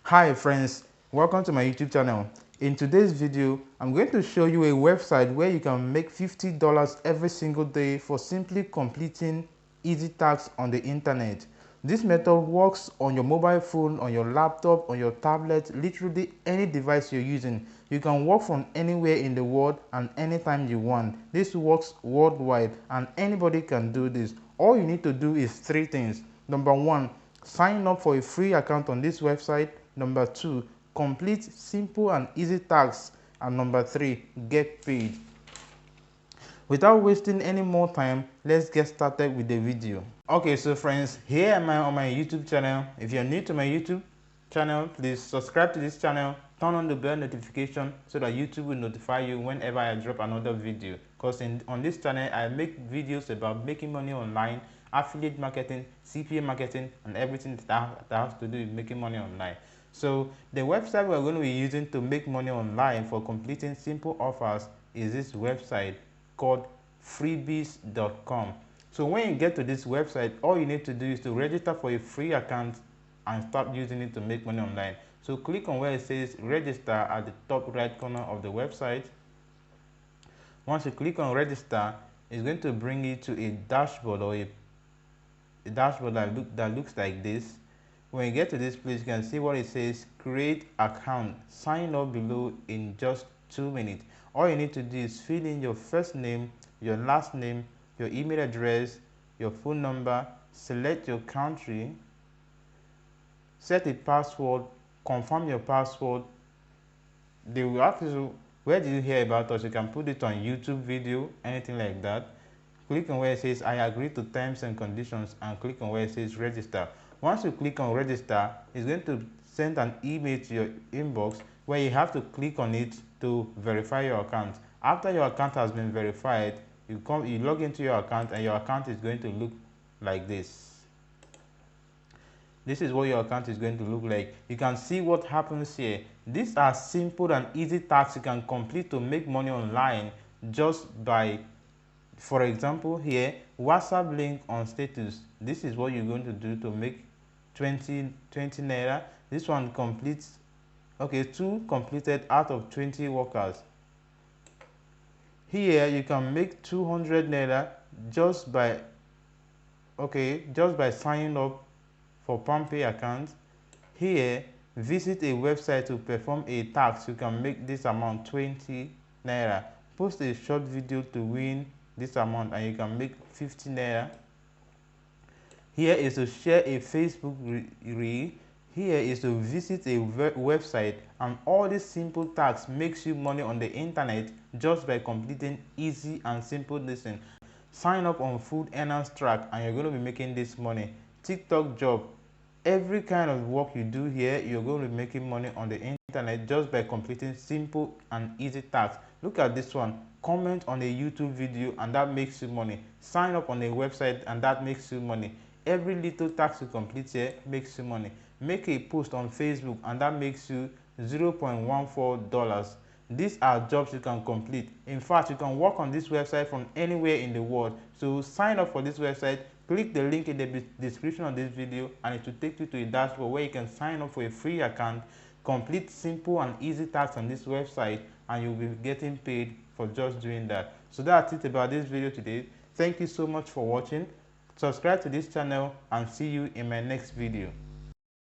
Hi friends, welcome to my YouTube channel. In today's video, I'm going to show you a website where you can make $50 every single day for simply completing easy tasks on the internet. This method works on your mobile phone, on your laptop, on your tablet, literally any device you're using. You can work from anywhere in the world and anytime you want. This works worldwide and anybody can do this. All you need to do is three things. Number one, sign up for a free account on this website. Number two, complete simple and easy tasks. And number three, get paid. Without wasting any more time, let's get started with the video. Okay, so friends, here am I on my YouTube channel. If you're new to my YouTube channel, please subscribe to this channel, turn on the bell notification so that YouTube will notify you whenever I drop another video. Because on this channel, I make videos about making money online, affiliate marketing, CPA marketing, and everything that has to do with making money online. So the website we're going to be using to make money online for completing simple offers is this website called freebies.com. So when you get to this website, all you need to do is to register for a free account and start using it to make money online. So click on where it says register at the top right corner of the website. Once you click on register, it's going to bring you to a dashboard or a dashboard that looks like this. When you get to this place, you can see what it says create account. Sign up below in just 2 minutes. All you need to do is fill in your first name, your last name, your email address, your phone number, select your country, set a password, confirm your password. They will ask you, where did you hear about us? You can put it on YouTube video, anything like that. Click on where it says I agree to terms and conditions and click on where it says register. Once you click on register, it's going to send an email to your inbox where you have to click on it to verify your account. After your account has been verified, you log into your account and your account is going to look like this. This is what your account is going to look like. You can see what happens here. These are simple and easy tasks you can complete to make money online just by, for example, here, WhatsApp link on status. This is what you're going to do to make 20 naira. This one completes, okay, 2 completed out of 20 workers. Here you can make 200 naira just by signing up for PalmPay account. Here, visit a website to perform a task. You can make this amount 20 naira. Post a short video to win this amount and you can make 50 naira. Here is to share a Facebook reel. Here is to visit a website, and all these simple tasks makes you money on the internet just by completing easy and simple listen. Sign up on Food Earners Track and you're going to be making this money. TikTok job. Every kind of work you do here, you're going to be making money on the internet just by completing simple and easy tasks. Look at this one. Comment on a YouTube video and that makes you money. Sign up on a website and that makes you money. Every little task you complete here makes you money. Make a post on Facebook and that makes you $0.14. These are jobs you can complete. In fact, you can work on this website from anywhere in the world. So sign up for this website. Click the link in the description of this video and it will take you to a dashboard where you can sign up for a free account, complete simple and easy tasks on this website, and you'll be getting paid for just doing that. So that's it about this video today. Thank you so much for watching. Subscribe to this channel and see you in my next video.